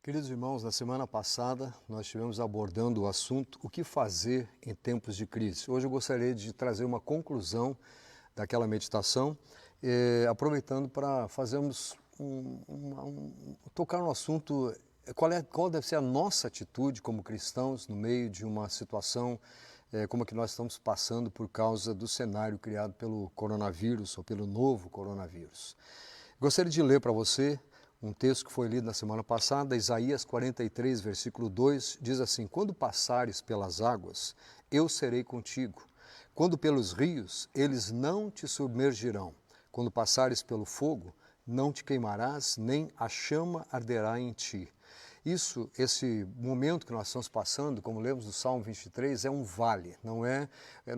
Queridos irmãos, na semana passada nós estivemos abordando o assunto o que fazer em tempos de crise. Hoje eu gostaria de trazer uma conclusão daquela meditação, aproveitando para fazermos tocar no assunto qual deve ser a nossa atitude como cristãos no meio de uma situação como a que nós estamos passando por causa do cenário criado pelo coronavírus ou pelo novo coronavírus. Gostaria de ler para você um texto que foi lido na semana passada, Isaías 43, versículo 2, diz assim: quando passares pelas águas, eu serei contigo. Quando pelos rios, eles não te submergirão. Quando passares pelo fogo, não te queimarás, nem a chama arderá em ti. Esse momento que nós estamos passando, como lemos no Salmo 23, é um vale,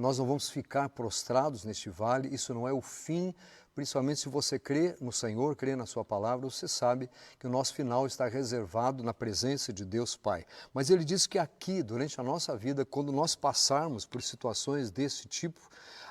nós não vamos ficar prostrados neste vale, isso não é o fim. Principalmente se você crê no Senhor, crê na sua palavra, você sabe que o nosso final está reservado na presença de Deus Pai. Mas ele diz que aqui, durante a nossa vida, quando nós passarmos por situações desse tipo,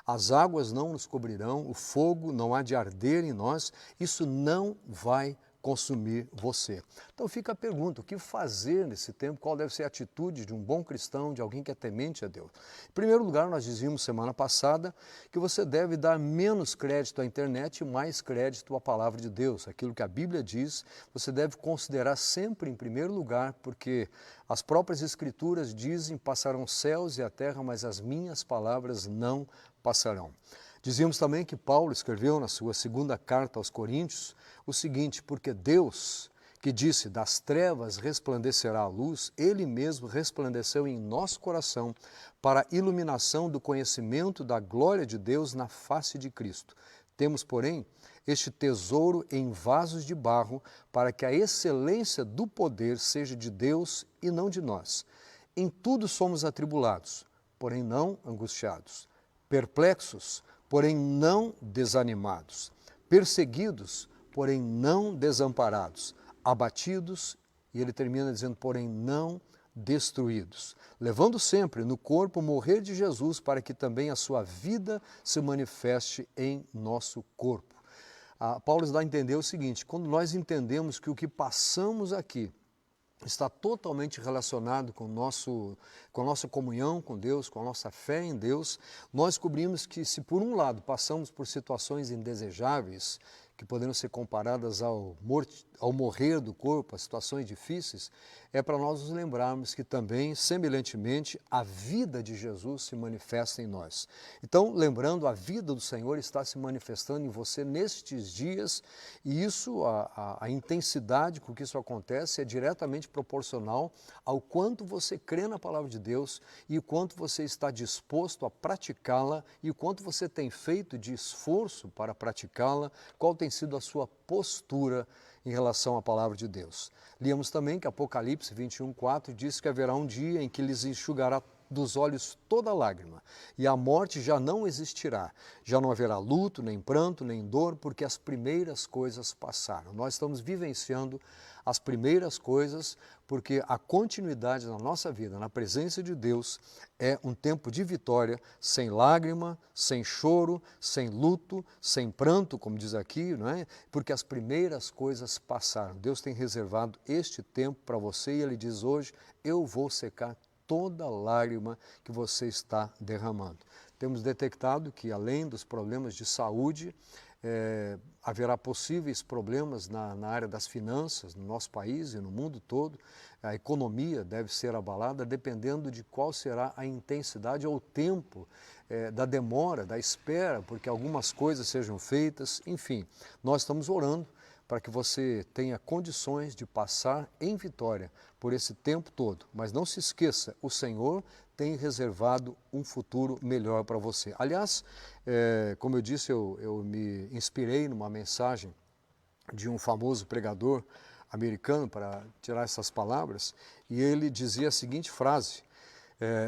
as águas não nos cobrirão, o fogo não há de arder em nós, isso não vai consumir você. Então fica a pergunta, o que fazer nesse tempo? Qual deve ser a atitude de um bom cristão, de alguém que é temente a Deus? Em primeiro lugar, nós dizíamos semana passada que você deve dar menos crédito à internet e mais crédito à palavra de Deus. Aquilo que a Bíblia diz, você deve considerar sempre em primeiro lugar, porque as próprias Escrituras dizem: passarão os céus e a terra, mas as minhas palavras não passarão. Dizíamos também que Paulo escreveu na sua segunda carta aos Coríntios o seguinte: porque Deus, que disse das trevas resplandecerá a luz, Ele mesmo resplandeceu em nosso coração para a iluminação do conhecimento da glória de Deus na face de Cristo. Temos, porém, este tesouro em vasos de barro, para que a excelência do poder seja de Deus e não de nós. Em tudo somos atribulados, porém não angustiados, perplexos, porém não desanimados, perseguidos, porém não desamparados, abatidos, e ele termina dizendo, porém não destruídos, levando sempre no corpo o morrer de Jesus, para que também a sua vida se manifeste em nosso corpo. Paulo dá a entender o seguinte: quando nós entendemos que o que passamos aqui está totalmente relacionado com a nossa comunhão com Deus, com a nossa fé em Deus, nós descobrimos que se por um lado passamos por situações indesejáveis, que poderiam ser comparadas ao morrer do corpo, a situações difíceis, é para nós nos lembrarmos que também, semelhantemente, a vida de Jesus se manifesta em nós. Então, lembrando, a vida do Senhor está se manifestando em você nestes dias, e a intensidade com que isso acontece é diretamente proporcional ao quanto você crê na palavra de Deus e o quanto você está disposto a praticá-la e o quanto você tem feito de esforço para praticá-la, qual tem sido a sua postura em relação à palavra de Deus. Líamos também que Apocalipse 21:4 diz que haverá um dia em que lhes enxugará dos olhos toda lágrima, e a morte já não existirá, já não haverá luto, nem pranto, nem dor, porque as primeiras coisas passaram. Nós estamos vivenciando as primeiras coisas, porque a continuidade na nossa vida, na presença de Deus, é um tempo de vitória, sem lágrima, sem choro, sem luto, sem pranto, como diz aqui, não é? Porque as primeiras coisas passaram. Deus tem reservado este tempo para você e Ele diz hoje: eu vou secar toda lágrima que você está derramando. Temos detectado que, além dos problemas de saúde, haverá possíveis problemas na área das finanças no nosso país e no mundo todo. A economia deve ser abalada dependendo de qual será a intensidade ou o tempo da demora, da espera, porque algumas coisas sejam feitas. Enfim, nós estamos orando para que você tenha condições de passar em vitória por esse tempo todo. Mas não se esqueça, o Senhor tem reservado um futuro melhor para você. Aliás, como eu disse, eu me inspirei numa mensagem de um famoso pregador americano para tirar essas palavras, e ele dizia a seguinte frase: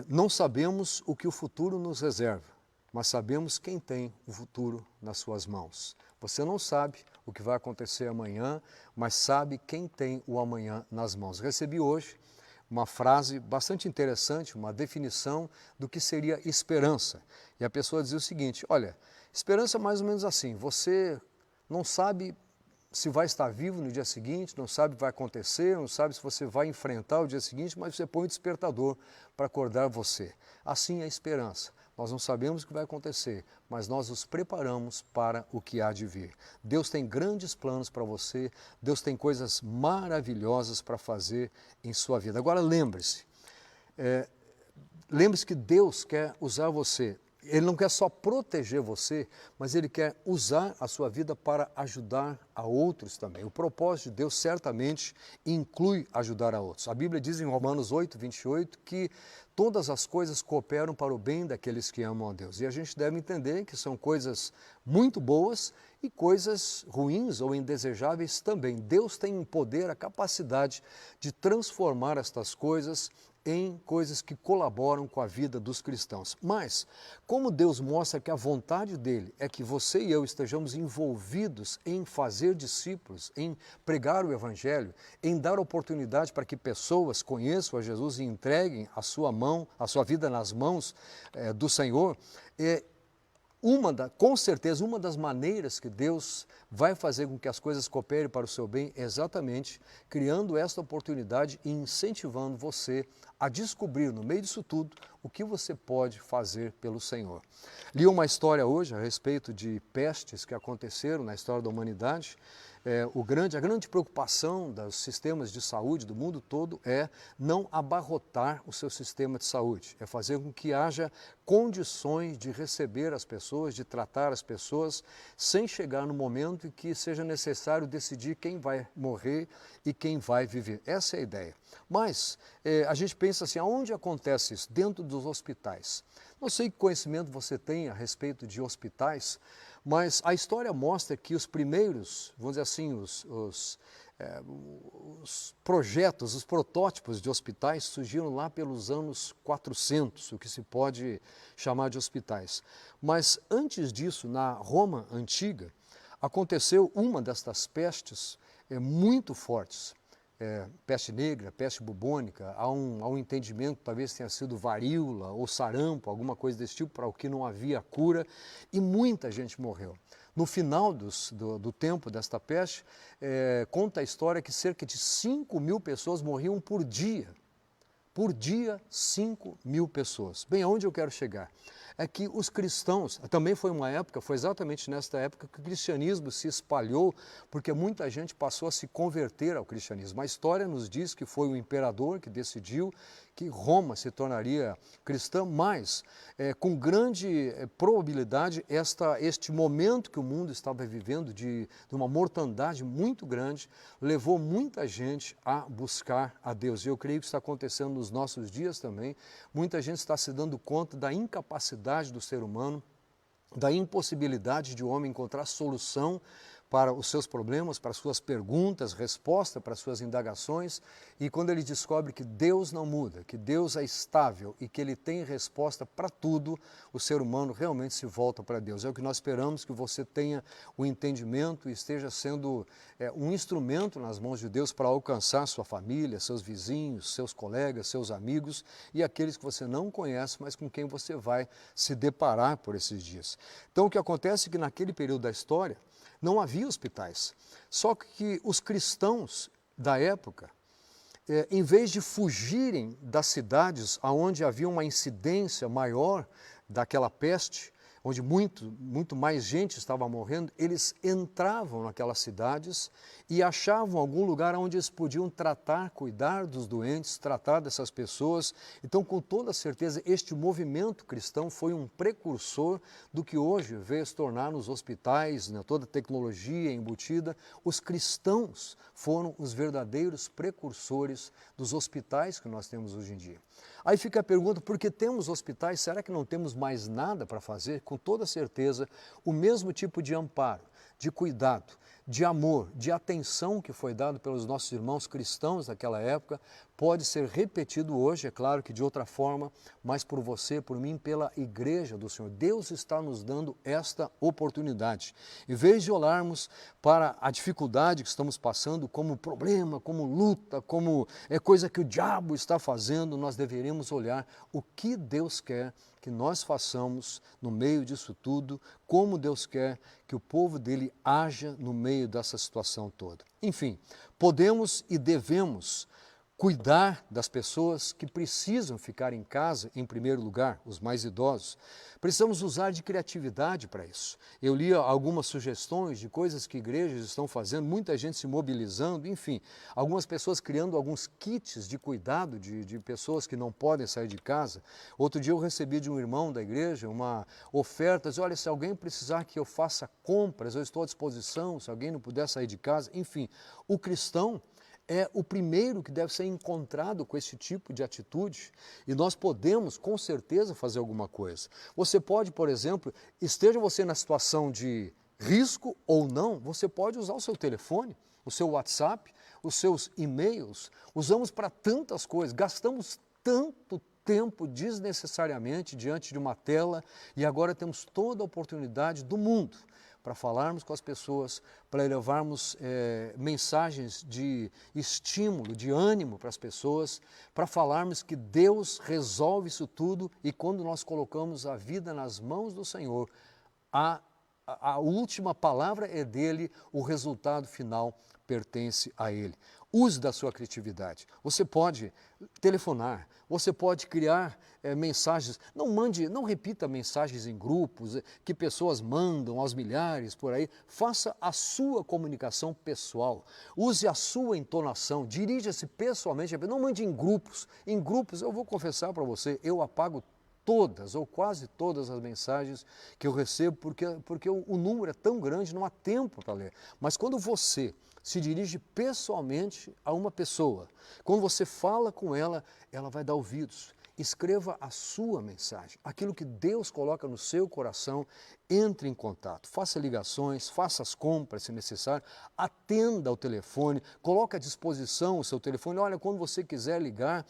não sabemos o que o futuro nos reserva, mas sabemos quem tem o futuro nas suas mãos. Você não sabe o que vai acontecer amanhã, mas sabe quem tem o amanhã nas mãos. Recebi hoje uma frase bastante interessante, uma definição do que seria esperança. E a pessoa dizia o seguinte: olha, esperança é mais ou menos assim, você não sabe se vai estar vivo no dia seguinte, não sabe o que vai acontecer, não sabe se você vai enfrentar o dia seguinte, mas você põe o despertador para acordar você. Assim é a esperança. Nós não sabemos o que vai acontecer, mas nós nos preparamos para o que há de vir. Deus tem grandes planos para você, Deus tem coisas maravilhosas para fazer em sua vida. Agora lembre-se, lembre-se que Deus quer usar você. Ele não quer só proteger você, mas Ele quer usar a sua vida para ajudar a outros também. O propósito de Deus certamente inclui ajudar a outros. A Bíblia diz em Romanos 8, 28, que todas as coisas cooperam para o bem daqueles que amam a Deus. E a gente deve entender que são coisas muito boas e coisas ruins ou indesejáveis também. Deus tem o poder, a capacidade de transformar estas coisas em coisas que colaboram com a vida dos cristãos. Mas, como Deus mostra que a vontade dele é que você e eu estejamos envolvidos em fazer discípulos, em pregar o Evangelho, em dar oportunidade para que pessoas conheçam a Jesus e entreguem a sua vida nas mãos do Senhor, com certeza, uma das maneiras que Deus vai fazer com que as coisas cooperem para o seu bem é exatamente criando esta oportunidade e incentivando você a descobrir, no meio disso tudo, o que você pode fazer pelo Senhor. Li uma história hoje a respeito de pestes que aconteceram na história da humanidade. A grande preocupação dos sistemas de saúde do mundo todo é não abarrotar o seu sistema de saúde, é fazer com que haja condições de receber as pessoas, de tratar as pessoas, sem chegar no momento em que seja necessário decidir quem vai morrer e quem vai viver. Essa é a ideia. Mas a gente pensa assim, aonde acontece isso? Dentro dos hospitais. Não sei que conhecimento você tem a respeito de hospitais, mas a história mostra que os primeiros, vamos dizer assim, os projetos, os protótipos de hospitais surgiram lá pelos anos 400, o que se pode chamar de hospitais. Mas antes disso, na Roma antiga, aconteceu uma destas pestes muito fortes. Peste negra, peste bubônica, há um entendimento que talvez tenha sido varíola ou sarampo, alguma coisa desse tipo, para o que não havia cura, e muita gente morreu. No final do tempo desta peste, conta a história que cerca de 5.000 pessoas morriam por dia. Por dia, 5.000 pessoas. Bem, aonde eu quero chegar? É que os cristãos, também foi exatamente nesta época que o cristianismo se espalhou, porque muita gente passou a se converter ao cristianismo. A história nos diz que foi o imperador que decidiu que Roma se tornaria cristã, mas com grande probabilidade este momento que o mundo estava vivendo de uma mortandade muito grande, levou muita gente a buscar a Deus. E eu creio que isso está acontecendo nos nossos dias também. Muita gente está se dando conta da incapacidade do ser humano, da impossibilidade de o homem encontrar solução para os seus problemas, para as suas perguntas, resposta para as suas indagações, e quando ele descobre que Deus não muda, que Deus é estável e que Ele tem resposta para tudo, o ser humano realmente se volta para Deus. É o que nós esperamos, que você tenha o entendimento e esteja sendo um instrumento nas mãos de Deus para alcançar sua família, seus vizinhos, seus colegas, seus amigos e aqueles que você não conhece, mas com quem você vai se deparar por esses dias. Então o que acontece é que naquele período da história, não havia hospitais, só que os cristãos da época, em vez de fugirem das cidades onde havia uma incidência maior daquela peste, onde muito mais gente estava morrendo, eles entravam naquelas cidades e achavam algum lugar onde eles podiam tratar, cuidar dos doentes, tratar dessas pessoas. Então, com toda certeza, este movimento cristão foi um precursor do que hoje veio se tornar nos hospitais, toda a tecnologia embutida. Os cristãos foram os verdadeiros precursores dos hospitais que nós temos hoje em dia. Aí fica a pergunta, por que temos hospitais, será que não temos mais nada para fazer? Com toda certeza, o mesmo tipo de amparo, de cuidado, de amor, de atenção que foi dado pelos nossos irmãos cristãos daquela época, pode ser repetido hoje, é claro que de outra forma, mas por você, por mim, pela igreja do Senhor. Deus está nos dando esta oportunidade. Em vez de olharmos para a dificuldade que estamos passando como problema, como luta, como coisa que o diabo está fazendo, nós deveríamos olhar o que Deus quer que nós façamos no meio disso tudo, como Deus quer que o povo dele haja no meio meio dessa situação toda. Enfim, podemos e devemos cuidar das pessoas que precisam ficar em casa, em primeiro lugar, os mais idosos. Precisamos usar de criatividade para isso. Eu li algumas sugestões de coisas que igrejas estão fazendo, muita gente se mobilizando, enfim, algumas pessoas criando alguns kits de cuidado de pessoas que não podem sair de casa. Outro dia eu recebi de um irmão da igreja uma oferta, dizia, olha, se alguém precisar que eu faça compras, eu estou à disposição, se alguém não puder sair de casa, enfim, o cristão é o primeiro que deve ser encontrado com esse tipo de atitude e nós podemos, com certeza, fazer alguma coisa. Você pode, por exemplo, esteja você na situação de risco ou não, você pode usar o seu telefone, o seu WhatsApp, os seus e-mails. Usamos para tantas coisas, gastamos tanto tempo desnecessariamente diante de uma tela e agora temos toda a oportunidade do mundo para falarmos com as pessoas, para levarmos mensagens de estímulo, de ânimo para as pessoas, para falarmos que Deus resolve isso tudo e quando nós colocamos a vida nas mãos do Senhor, a última palavra é dele, o resultado final pertence a ele. Use da sua criatividade. Você pode telefonar, você pode criar mensagens, não repita mensagens em grupos que pessoas mandam aos milhares por aí, faça a sua comunicação pessoal, use a sua entonação, dirija-se pessoalmente, não mande em grupos, eu vou confessar para você, eu apago todas ou quase todas as mensagens que eu recebo, porque o número é tão grande, não há tempo para ler, mas quando você se dirige pessoalmente a uma pessoa, quando você fala com ela, ela vai dar ouvidos. Escreva a sua mensagem, aquilo que Deus coloca no seu coração, entre em contato, faça ligações, faça as compras se necessário, atenda ao telefone, coloque à disposição o seu telefone, olha, quando você quiser ligar,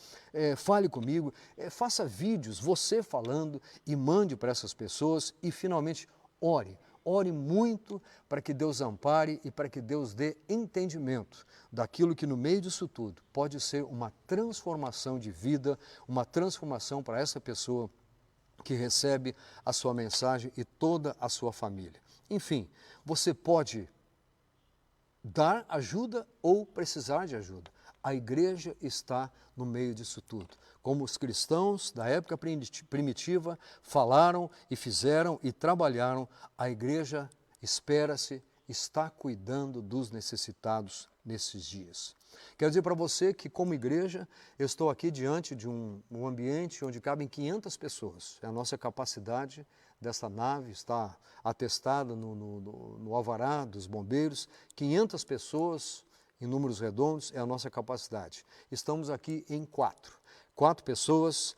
fale comigo, faça vídeos, você falando e mande para essas pessoas e finalmente ore. Ore muito para que Deus ampare e para que Deus dê entendimento daquilo que no meio disso tudo pode ser uma transformação de vida, uma transformação para essa pessoa que recebe a sua mensagem e toda a sua família. Enfim, você pode dar ajuda ou precisar de ajuda. A igreja está no meio disso tudo. Como os cristãos da época primitiva falaram e fizeram e trabalharam, a igreja, espera-se, está cuidando dos necessitados nesses dias. Quero dizer para você que, como igreja, eu estou aqui diante de um ambiente onde cabem 500 pessoas. É a nossa capacidade dessa nave, está atestada no alvará dos bombeiros, 500 pessoas, em números redondos, é a nossa capacidade. Estamos aqui em 4 pessoas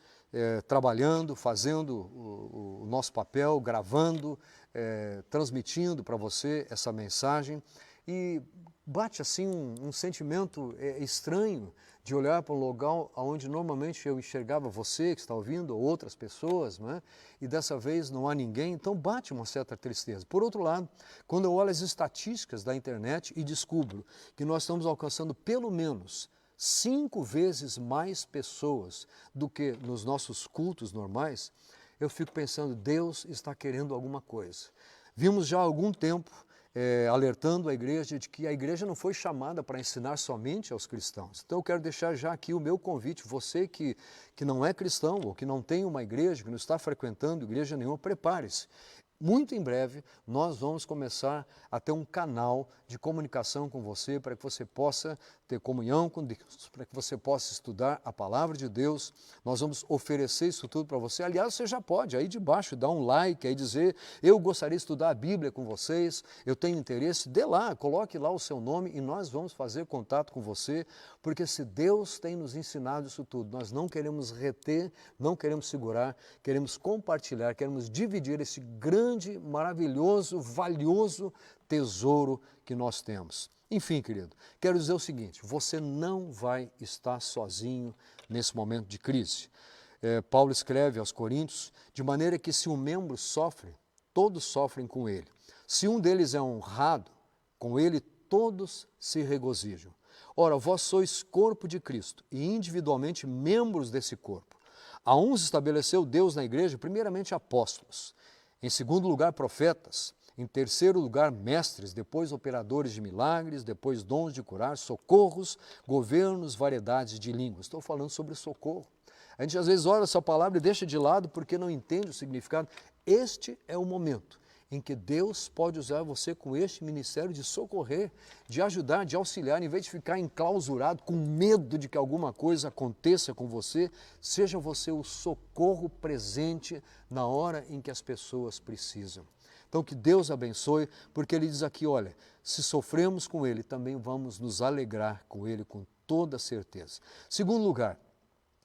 trabalhando, fazendo o nosso papel, gravando, transmitindo para você essa mensagem e bate assim um sentimento estranho de olhar para um local onde normalmente eu enxergava você que está ouvindo, ou outras pessoas, não é? E dessa vez não há ninguém, então bate uma certa tristeza. Por outro lado, quando eu olho as estatísticas da internet e descubro que nós estamos alcançando pelo menos 5 vezes mais pessoas do que nos nossos cultos normais, eu fico pensando, Deus está querendo alguma coisa. Vimos já há algum tempo alertando a igreja de que a igreja não foi chamada para ensinar somente aos cristãos. Então eu quero deixar já aqui o meu convite, você que não é cristão ou que não tem uma igreja, que não está frequentando igreja nenhuma, prepare-se. Muito em breve nós vamos começar a ter um canal de comunicação com você para que você possa ter comunhão com Deus, para que você possa estudar a palavra de Deus. Nós vamos oferecer isso tudo para você. Aliás, você já pode aí debaixo dar um like, aí dizer, eu gostaria de estudar a Bíblia com vocês, eu tenho interesse, dê lá, coloque lá o seu nome e nós vamos fazer contato com você, porque se Deus tem nos ensinado isso tudo, nós não queremos reter, não queremos segurar, queremos compartilhar, queremos dividir esse grande, maravilhoso, valioso tesouro que nós temos. Enfim, querido, quero dizer o seguinte, você não vai estar sozinho nesse momento de crise. Paulo escreve aos Coríntios, de maneira que se um membro sofre, todos sofrem com ele. Se um deles é honrado, com ele todos se regozijam. Ora, vós sois corpo de Cristo e individualmente membros desse corpo. A uns estabeleceu Deus na igreja, primeiramente apóstolos, em segundo lugar profetas, Em terceiro lugar, mestres, depois operadores de milagres, depois dons de curar, socorros, governos, variedades de línguas. Estou falando sobre socorro. A gente às vezes olha essa palavra e deixa de lado porque não entende o significado. Este é o momento em que Deus pode usar você com este ministério de socorrer, de ajudar, de auxiliar, em vez de ficar enclausurado com medo de que alguma coisa aconteça com você, seja você o socorro presente na hora em que as pessoas precisam. Então que Deus abençoe, porque Ele diz aqui, olha, se sofremos com Ele, também vamos nos alegrar com Ele com toda certeza. Segundo lugar,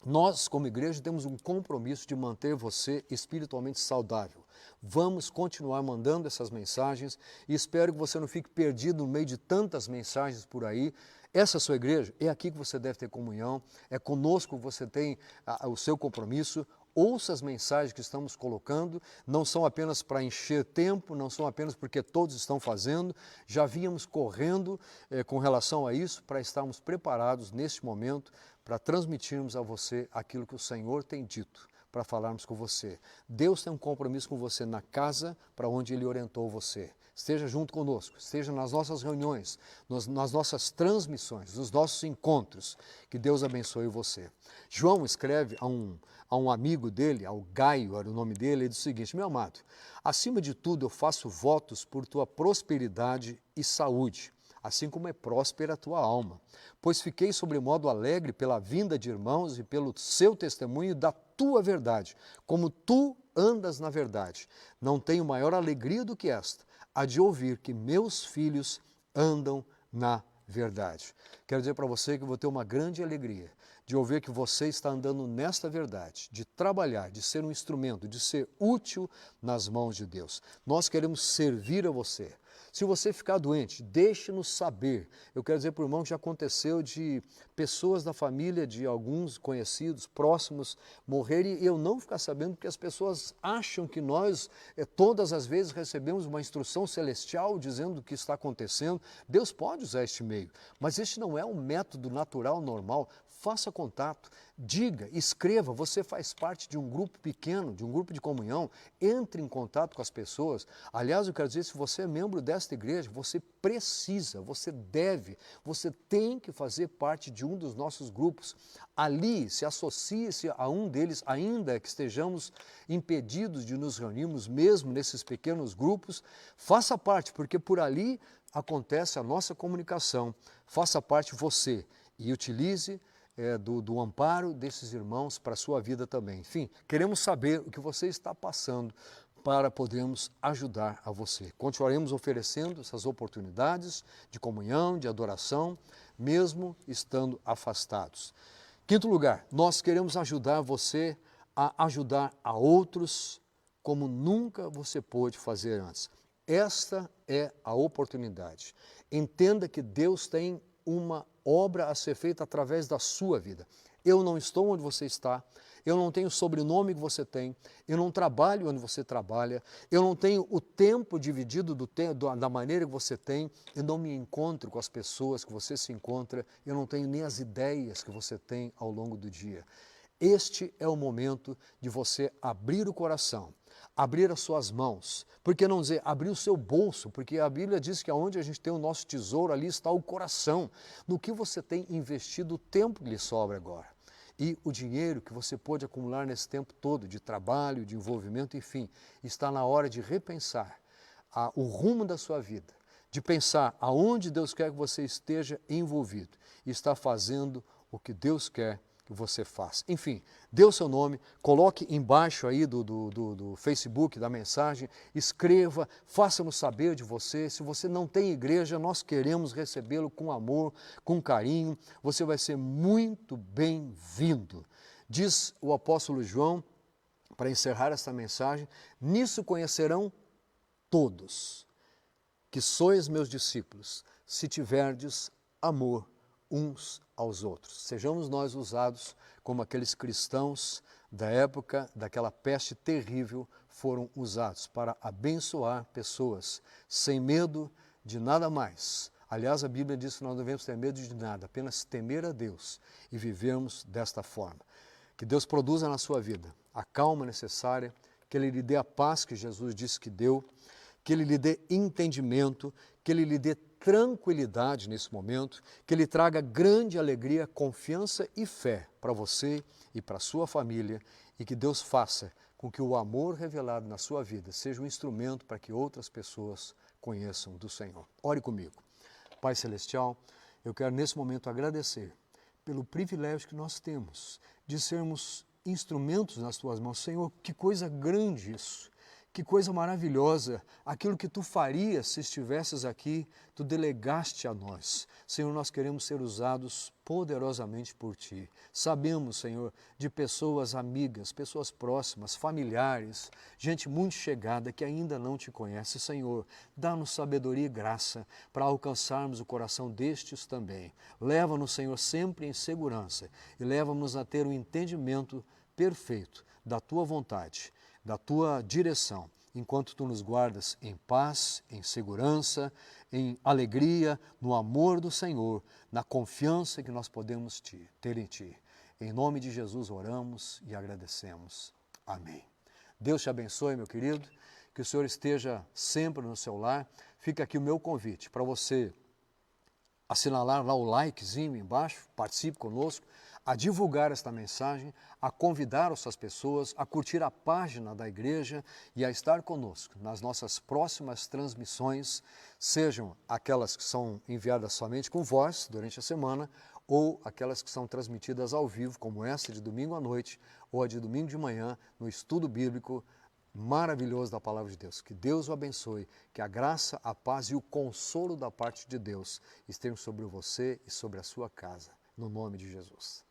nós, como igreja, temos um compromisso de manter você espiritualmente saudável. Vamos continuar mandando essas mensagens e espero que você não fique perdido no meio de tantas mensagens por aí. Essa é a sua igreja, é aqui que você deve ter comunhão, é conosco que você tem o seu compromisso. Ouça as mensagens que estamos colocando, não são apenas para encher tempo, não são apenas porque todos estão fazendo, já vínhamos correndo com relação a isso para estarmos preparados neste momento para transmitirmos a você aquilo que o Senhor tem dito, para falarmos com você. Deus tem um compromisso com você na casa para onde Ele orientou você. Esteja junto conosco, esteja nas nossas reuniões, nas nossas transmissões, nos nossos encontros. Que Deus abençoe você. João escreve a um amigo dele, ao Gaio era o nome dele, ele diz o seguinte: meu amado, acima de tudo eu faço votos por tua prosperidade e saúde, assim como é próspera a tua alma. Pois fiquei sobremodo alegre pela vinda de irmãos e pelo seu testemunho da tua verdade, como tu andas na verdade. Não tenho maior alegria do que esta, a de ouvir que meus filhos andam na verdade. Quero dizer para você que eu vou ter uma grande alegria de ouvir que você está andando nesta verdade, de trabalhar, de ser um instrumento, de ser útil nas mãos de Deus. Nós queremos servir a você. Se você ficar doente, deixe-nos saber. Eu quero dizer para o irmão que já aconteceu de pessoas da família, de alguns conhecidos, próximos, morrerem e eu não ficar sabendo, porque as pessoas acham que nós, todas as vezes, recebemos uma instrução celestial dizendo o que está acontecendo. Deus pode usar este meio, mas este não é um método natural, normal. Faça contato, diga, escreva, você faz parte de um grupo pequeno, de um grupo de comunhão, entre em contato com as pessoas. Aliás, eu quero dizer, se você é membro desta igreja, você precisa, você deve, você tem que fazer parte de um dos nossos grupos. Ali, se associe-se a um deles, ainda que estejamos impedidos de nos reunirmos, mesmo nesses pequenos grupos, faça parte, porque por ali acontece a nossa comunicação. Faça parte você e utilize do amparo desses irmãos para a sua vida também. Enfim, queremos saber o que você está passando para podermos ajudar a você. Continuaremos oferecendo essas oportunidades de comunhão, de adoração, mesmo estando afastados. Quinto lugar, nós queremos ajudar você a ajudar a outros como nunca você pôde fazer antes. Esta é a oportunidade. Entenda que Deus tem uma obra a ser feita através da sua vida. Eu não estou onde você está, eu não tenho o sobrenome que você tem, eu não trabalho onde você trabalha, eu não tenho o tempo dividido da maneira que você tem, eu não me encontro com as pessoas que você se encontra, eu não tenho nem as ideias que você tem ao longo do dia. Este é o momento de você abrir o coração, abrir as suas mãos, por que não dizer abrir o seu bolso, porque a Bíblia diz que onde a gente tem o nosso tesouro, ali está o coração, no que você tem investido o tempo que lhe sobra agora. E o dinheiro que você pôde acumular nesse tempo todo, de trabalho, de envolvimento, enfim, está na hora de repensar o rumo da sua vida, de pensar aonde Deus quer que você esteja envolvido e está fazendo o que Deus quer que você faça. Enfim, dê o seu nome, coloque embaixo aí do Facebook, da mensagem, escreva, faça-nos saber de você. Se você não tem igreja, nós queremos recebê-lo com amor, com carinho. Você vai ser muito bem-vindo. Diz o apóstolo João, para encerrar esta mensagem, nisso conhecerão todos que sois meus discípulos, se tiverdes amor uns aos outros. Sejamos nós usados como aqueles cristãos da época daquela peste terrível foram usados para abençoar pessoas sem medo de nada mais. Aliás, a Bíblia diz que nós não devemos ter medo de nada, apenas temer a Deus e vivermos desta forma. Que Deus produza na sua vida a calma necessária, que Ele lhe dê a paz que Jesus disse que deu, que Ele lhe dê entendimento, que Ele lhe dê tranquilidade nesse momento, que Ele traga grande alegria, confiança e fé para você e para a sua família, e que Deus faça com que o amor revelado na sua vida seja um instrumento para que outras pessoas conheçam do Senhor. Ore comigo. Pai Celestial, eu quero nesse momento agradecer pelo privilégio que nós temos de sermos instrumentos nas tuas mãos. Senhor, que coisa grande isso, que coisa maravilhosa, aquilo que tu farias se estivesses aqui, tu delegaste a nós. Senhor, nós queremos ser usados poderosamente por ti. Sabemos, Senhor, de pessoas amigas, pessoas próximas, familiares, gente muito chegada que ainda não te conhece. Senhor, dá-nos sabedoria e graça para alcançarmos o coração destes também. Leva-nos, Senhor, sempre em segurança e leva-nos a ter um entendimento perfeito da tua vontade, da tua direção, enquanto tu nos guardas em paz, em segurança, em alegria, no amor do Senhor, na confiança que nós podemos ter em ti. Em nome de Jesus oramos e agradecemos. Amém. Deus te abençoe, meu querido, que o Senhor esteja sempre no seu lar. Fica aqui o meu convite para você assinalar lá o likezinho embaixo, participe conosco, a divulgar esta mensagem, a convidar outras pessoas, a curtir a página da igreja e a estar conosco nas nossas próximas transmissões, sejam aquelas que são enviadas somente com voz durante a semana ou aquelas que são transmitidas ao vivo, como esta de domingo à noite ou a de domingo de manhã no estudo bíblico maravilhoso da Palavra de Deus. Que Deus o abençoe, que a graça, a paz e o consolo da parte de Deus estejam sobre você e sobre a sua casa, no nome de Jesus.